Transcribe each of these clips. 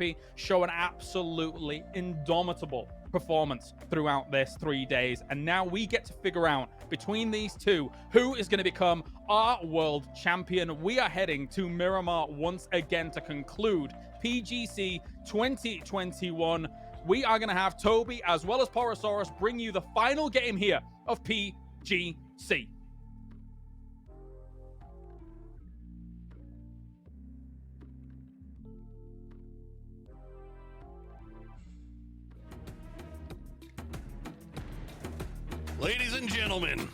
NEWHAPPY show an absolutely indomitable performance throughout this 3 days, and now we get to figure out between these two who is going to become our world champion. We are heading to Miramar once again to conclude PGC 2021. We are going to have Toby as well as Porosaurus bring you the final game here of PGC. Ladies and gentlemen,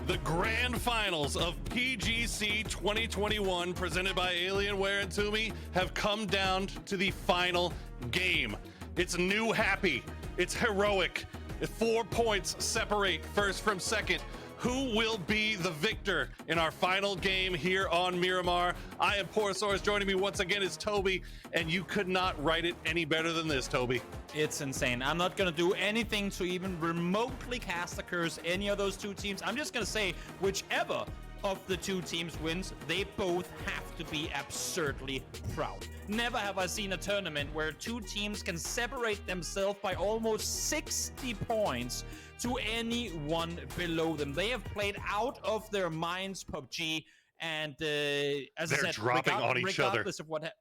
the grand finals of PGC 2021 presented by NEWHAPPY have come down to the final game. It's NEWHAPPY. It's heroic. 4 points separate first from second. Who will be the victor in our final game here on Miramar? I am Porosaurus. Joining me once again is Toby, and you could not write it any better than this, Toby. It's insane. I'm not going to do anything to even remotely cast a curse any of those two teams. I'm just going to say whichever of the two teams wins, they both have to be absurdly proud. Never have I seen a tournament where two teams can separate themselves by almost 60 points to anyone below them. They have played out of their minds PUBG, and as they're I said, dropping on each other. Regardless of what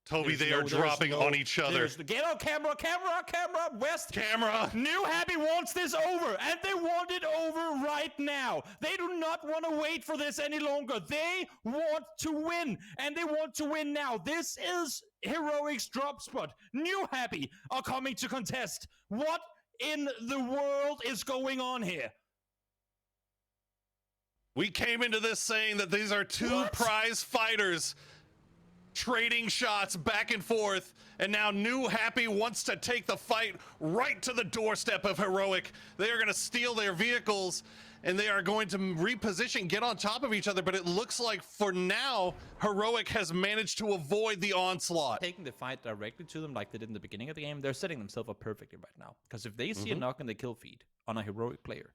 Toby, they are dropping on each other. Get on camera, West. Camera. NEWHAPPY wants this over, and they want it over right now. They do not want to wait for this any longer. They want to win, and they want to win now. This is Heroic's drop spot. NEWHAPPY are coming to contest. What in the world is going on here? We came into this saying that these are two prize fighters trading shots back and forth, and now NEWHAPPY wants to take the fight right to the doorstep of Heroic. They are going to steal their vehicles, and they are going to reposition, get on top of each other, but it looks like for now, Heroic has managed to avoid the onslaught. Taking the fight directly to them like they did in the beginning of the game, they're setting themselves up perfectly right now. Because if they see a knock in the kill feed on a Heroic player,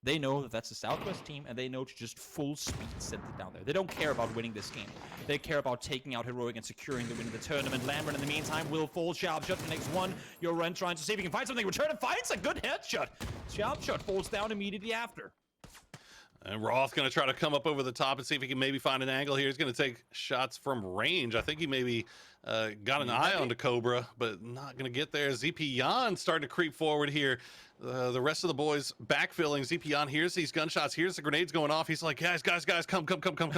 they know that that's the Southwest team, and they know to just full speed send it down there. They don't care about winning this game. They care about taking out Heroic and securing the win of the tournament. Lambert, in the meantime, will fall. Sharp shot the next one. Yoren trying to see if he can find something. Return and finds a good headshot. Sharp shot falls down immediately after. And Roth going to try to come up over the top and see if he can maybe find an angle here. He's going to take shots from range. I think he maybe got an eye onto Cobra, but not going to get there. ZpYan starting to creep forward here. The rest of the boys backfilling. ZpYan hears these gunshots, hears the grenades going off. He's like, guys, come.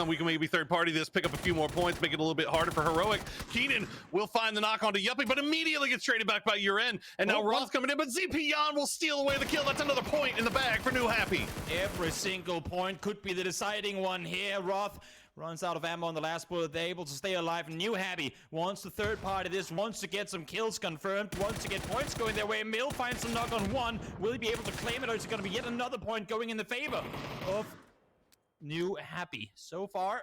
We can maybe third party this, pick up a few more points, make it a little bit harder for Heroic. Keenan will find the knock onto Yuppie, but immediately gets traded back by Yoren. And now Roth coming in, but ZpYan will steal away the kill. That's another point in the bag for NEWHAPPY. Every single point could be the deciding one here. Roth runs out of ammo on the last bullet. They're able to stay alive. NEWHAPPY wants to third party this, wants to get some kills confirmed, wants to get points going their way. Mill finds some knock on one. Will he be able to claim it, or is it going to be yet another point going in the favor of NEWHAPPY? So far,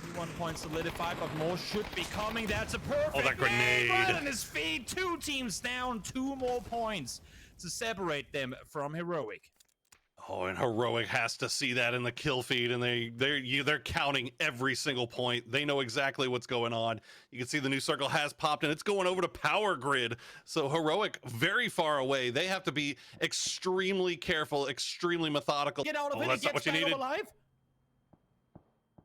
only 1 point solidified, but more should be coming. That's a perfect that grenade right on his feet. Two teams down, 2 more points to separate them from Heroic. Oh, and Heroic has to see that in the kill feed, and they're counting every single point. They know exactly what's going on. You can see the new circle has popped, and it's going over to Power Grid. So Heroic very far away. They have to be extremely careful, extremely methodical. Get out of it. That's not what you needed. Alive.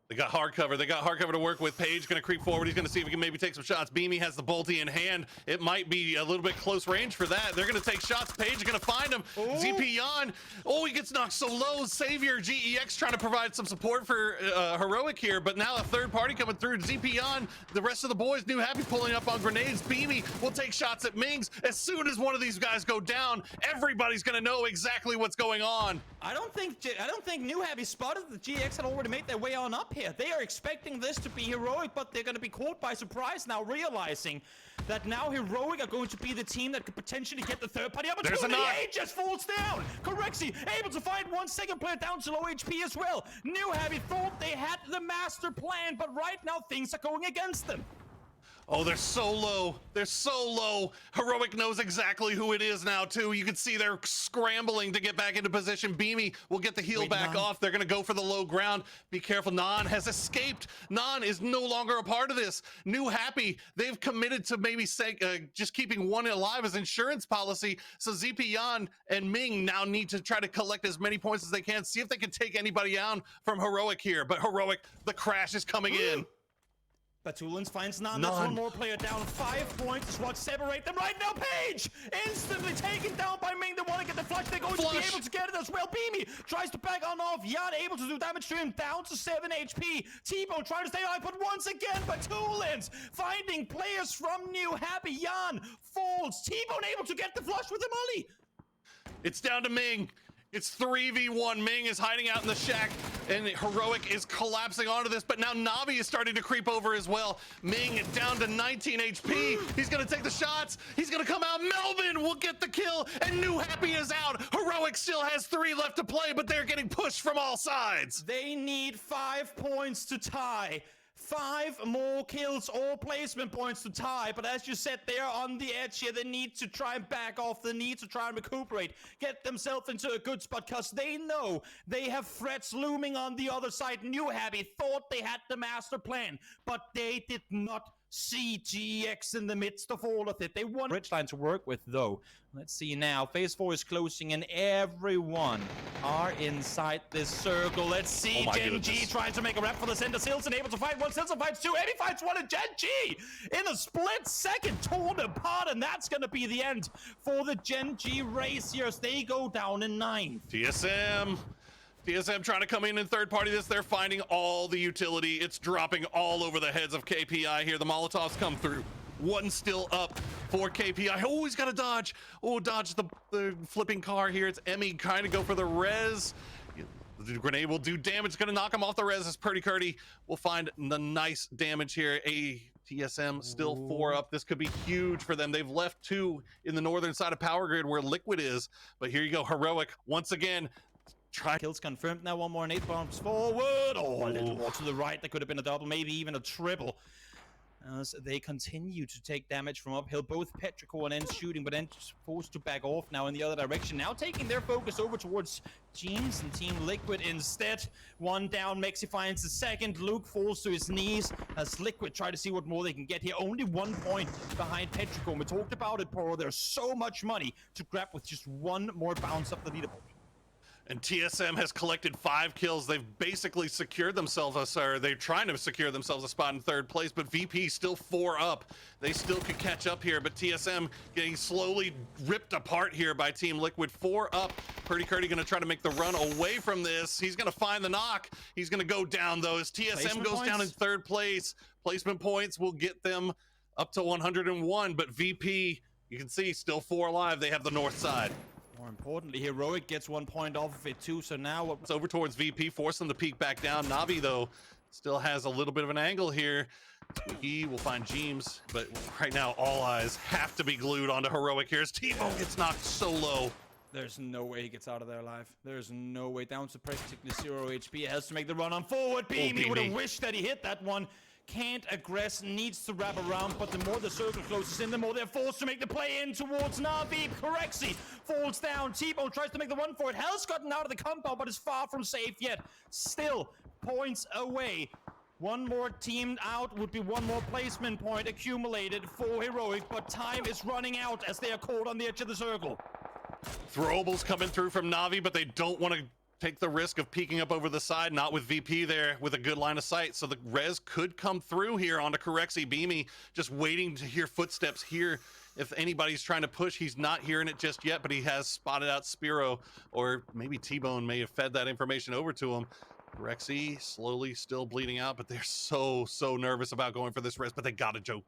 They got hard cover. They got hard cover to work with. Page going to creep forward. He's going to see if he can maybe take some shots. Beamy has the bolty in hand. It might be a little bit close range for that. They're going to take shots. Page is going to find him. ZpYan. Oh, he gets knocked so low. Savior GEX trying to provide some support for Heroic here, but now a third party coming through. ZpYan. The rest of the boys, NEWHAPPY pulling up on grenades. Beamy will take shots at Mings. As soon as one of these guys go down, everybody's going to know exactly what's going on. I don't think NEWHAPPY spotted that GX had already made their way on up here. They are expecting this to be Heroic, but they're going to be caught by surprise now, realizing that now Heroic are going to be the team that could potentially get the third party opportunity. There's a knock. He just falls down. Correxy able to find one second player down to low HP as well. NEWHAPPY thought they had the master plan, but right now things are going against them. Oh, they're so low. They're so low. Heroic knows exactly who it is now, too. You can see they're scrambling to get back into position. Beamy will get the heal back off. They're going to go for the low ground. Be careful. Nannn has escaped. Nannn is no longer a part of this. NEWHAPPY, they've committed to maybe just keeping one alive as insurance policy. So ZpYan and Ming now need to try to collect as many points as they can. See if they can take anybody down from Heroic here. But Heroic, the crash is coming in. Batulins finds Nannn. That's one more player down. 5 points is what separate them right now. Page instantly taken down by Ming. They want to get the flush. They're going to be able to get it as well. Beamy tries to back on off. Yan able to do damage to him. Down to 7 HP. T-Bone trying to stay alive, but once again, Batulins finding players from NEWHAPPY. Yan falls. T-Bone able to get the flush with the molly. It's down to Ming. It's 3v1. Ming is hiding out in the shack, and Heroic is collapsing onto this, but now Navi is starting to creep over as well. Ming down to 19 HP. He's going to take the shots. He's going to come out. Melvin will get the kill, and NEWHAPPY is out. Heroic still has 3 left to play, but they're getting pushed from all sides. They need 5 points to tie. 5 more kills or placement points to tie, but as you said, they are on the edge here. They need to try and back off. They need to try and recuperate, get themselves into a good spot, because they know they have threats looming on the other side. NEWHAPPY thought they had the master plan, but they did not see GX in the midst of all of it. They want Ridgeline to work with, though. Let's see now. Phase 4 is closing, and everyone are inside this circle. Let's see. Gen.G trying to make a rap for the center. Silson able to fight one. Silson fights 2. Eddie fights 1, and Gen.G in a split second torn apart, and that's going to be the end for the Gen.G race here as they go down in 9. TSM trying to come in and third party this. They're finding all the utility. It's dropping all over the heads of KPI here. The Molotovs come through. One still up for KPI. Oh, he's got to dodge. Oh, dodge the flipping car here. It's MMing trying to go for the res. The grenade will do damage. It's going to knock him off the res. As Purdy Curdy will find the nice damage here. TSM still 4 up. This could be huge for them. They've left 2 in the northern side of Power Grid where Liquid is. But here you go. Heroic once again. Kills confirmed now. 1 more and 8 bombs forward. Oh, a little more to the right. That could have been a double, maybe even a triple. As they continue to take damage from uphill, both Petrichor and N shooting, but N forced to back off now in the other direction. Now taking their focus over towards Jeans and Team Liquid instead. 1 down, Mexi finds the second. Luke falls to his knees as Liquid try to see what more they can get here. Only 1 point behind Petrichor. We talked about it, Poro. There's so much money to grab with just 1 more bounce up the leaderboard. And TSM has collected 5 kills. They've basically secured themselves, or they're trying to secure themselves a spot in 3rd place, but VP still 4 up. They still could catch up here, but TSM getting slowly ripped apart here by Team Liquid. 4 up. Purdy Curdy gonna try to make the run away from this. He's gonna find the knock. He's gonna go down though as TSM goes down in 3rd place. Placement points will get them up to 101, but VP, you can see, still 4 alive. They have the north side. More importantly, Heroic gets 1 point off of it too, so now it's over towards VP, force them to peek back down. Navi, though, still has a little bit of an angle here. He will find Jeems, but right now all eyes have to be glued onto Heroic here as T-Bone gets knocked so low. There's no way he gets out of there alive. There's no way. Down to practically 0 HP. He has to make the run on forward. Beamy would have wished that he hit that one. Can't aggress, needs to wrap around, but the more the circle closes in, the more they're forced to make the play in towards Navi. Corexi falls down. T-Bone tries to make the run for it. Hell's gotten out of the compound, but is far from safe yet. Still points away. 1 more team out would be 1 more placement point accumulated for Heroic, but time is running out as they are caught on the edge of the circle. Throwables coming through from Navi, but they don't want to take the risk of peeking up over the side, not with VP there with a good line of sight. So the res could come through here onto Corexi. Beamy just waiting to hear footsteps here. If anybody's trying to push, he's not hearing it just yet, but he has spotted out Spiro, or maybe T-Bone may have fed that information over to him. Rexy slowly still bleeding out, but they're so nervous about going for this risk, but they gotta try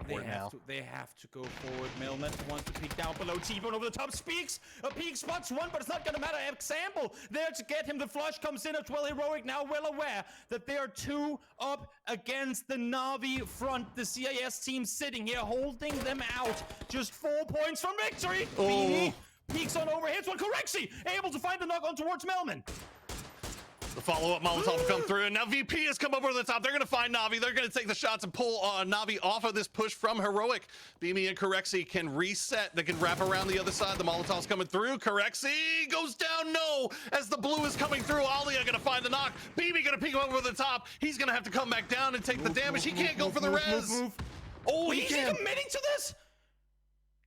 for it now. They have to go forward. Melman wants to peek down below. T-Bone over the top speaks. A peek spots 1, but it's not gonna matter. Example there to get him. The flush comes in as well. Heroic now well aware that they are 2 up against the Navi front. The CIS team sitting here holding them out. Just 4 points from victory. Beanie peeks on over, hits one. Corexi able to find the knock on towards Melman. The follow-up Molotov will come through, and now VP has come over the top. They're going to find Na'Vi. They're going to take the shots and pull Na'Vi off of this push from Heroic. Beamy and Corexy can reset. They can wrap around the other side. The Molotov's coming through. Corexy goes down, no, as the blue is coming through. Alia going to find the knock. Beamy going to peek over the top. He's going to have to come back down and take the damage. He can't go for the res. Oh, He's committing to this?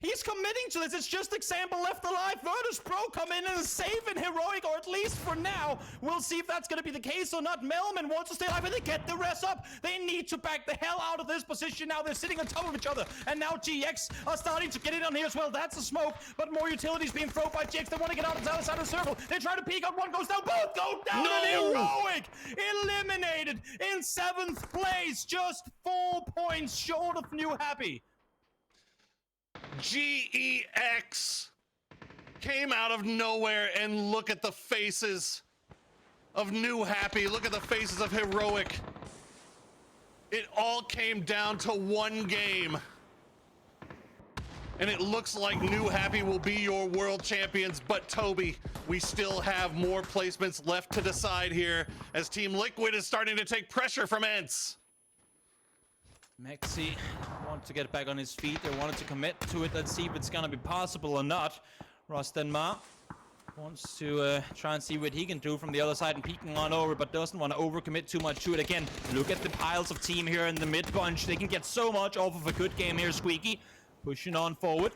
He's committing to this. It's just example left alive. Virtus Pro come in and save in Heroic, or at least for now. We'll see if that's going to be the case or not. Melman wants to stay alive, and they get the rest up. They need to back the hell out of this position now. They're sitting on top of each other, and now GX are starting to get in on here as well. That's a smoke, but more utilities being thrown by GX. They want to get out of the other side of the circle. They try to peek out. One goes down. Both go down. No! And Heroic eliminated in 7th place, just 4 points short of NEWHAPPY. GEX came out of nowhere, and look at the faces of NEWHAPPY. Look at the faces of Heroic. It all came down to one game, and it looks like NEWHAPPY will be your world champions. But Toby, we still have more placements left to decide here, as Team Liquid is starting to take pressure from ENCE. Mexi wanted to get back on his feet. They wanted to commit to it. Let's see if it's gonna be possible or not. Rostenmar wants to try and see what he can do from the other side and peeking on over, but doesn't want to overcommit too much to it. Again, look at the piles of team here in the mid bunch. They can get so much off of a good game here. Squeaky pushing on forward.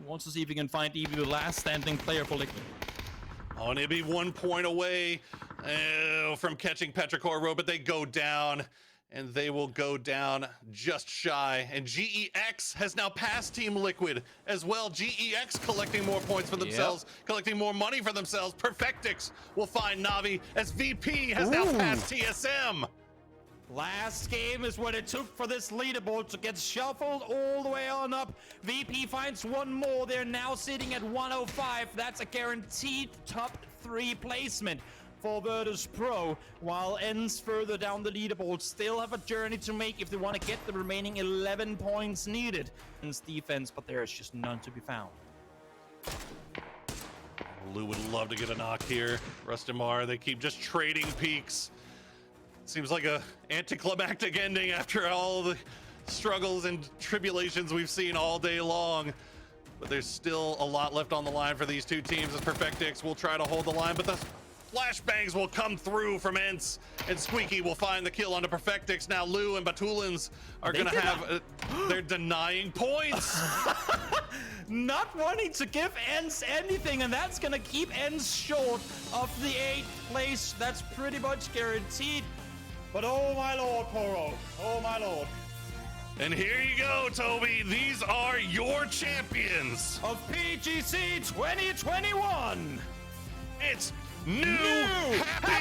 Wants to see if he can find even the last standing player for Liquid. Oh, and it'd be 1 point away from catching Petrichor, but they go down. And they will go down just shy. And GEX has now passed Team Liquid as well. GEX collecting more points for themselves, collecting more money for themselves. Perfectix will find Na'Vi as VP has now passed TSM. Last game is what it took for this leaderboard to get shuffled all the way on up. VP finds one more. They're now sitting at 105. That's a guaranteed top 3 placement for Virtus Pro, while ENCE further down the leaderboard still have a journey to make if they want to get the remaining 11 points needed. ENCE defense, but there is just none to be found. Lou would love to get a knock here. Rustamar, they keep just trading peaks. Seems like a anticlimactic ending after all the struggles and tribulations we've seen all day long. But there's still a lot left on the line for these two teams, as Perfectix will try to hold the line, but the flashbangs will come through from ENCE, and Squeaky will find the kill onto Perfectix. Now Lou and Batulins are going to have they're denying points. Not wanting to give ENCE anything, and that's going to keep ENCE short of the 8th place. That's pretty much guaranteed. But oh my lord, Poro. Oh my lord. And here you go, Toby. These are your champions of PGC 2021. It's NEWHAPPY!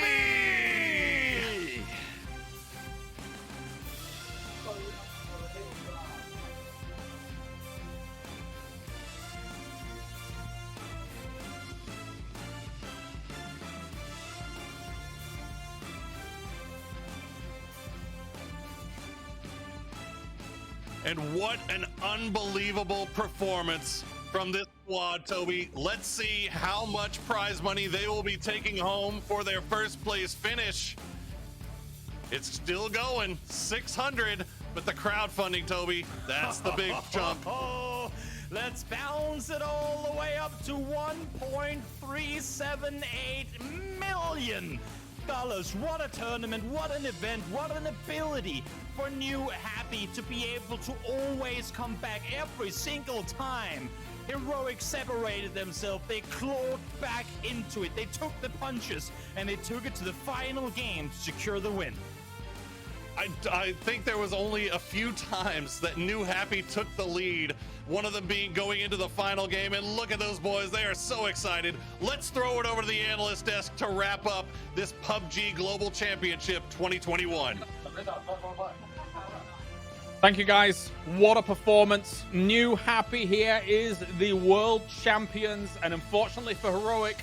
And what an unbelievable performance from this squad, Toby. Let's see how much prize money they will be taking home for their first place finish. It's still going, 600, but the crowdfunding, Toby, that's the big jump. Let's bounce it all the way up to $1.378 million. What a tournament, what an event, what an ability for NEWHAPPY to be able to always come back every single time. Heroic separated themselves, they clawed back into it, they took the punches, and they took it to the final game to secure the win. I think there was only a few times that NEWHAPPY took the lead, one of them being going into the final game, and look at those boys, they are so excited. Let's throw it over to the analyst desk to wrap up this PUBG Global Championship 2021. Thank you, guys. What a performance. NEWHAPPY here is the world champions, and unfortunately for Heroic,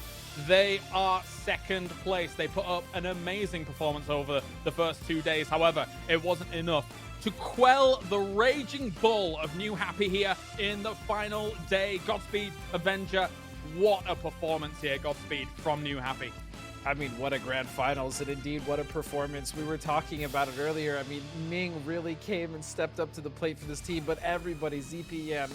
they are second place. They put up an amazing performance over the first 2 days. However, it wasn't enough to quell the raging bull of NEWHAPPY here in the final day. Godspeed, Avenger. What a performance here, Godspeed, from NEWHAPPY. I mean, what a grand finals, and indeed what a performance. We were talking about it earlier. I mean, Ming really came and stepped up to the plate for this team, but everybody, ZpYan,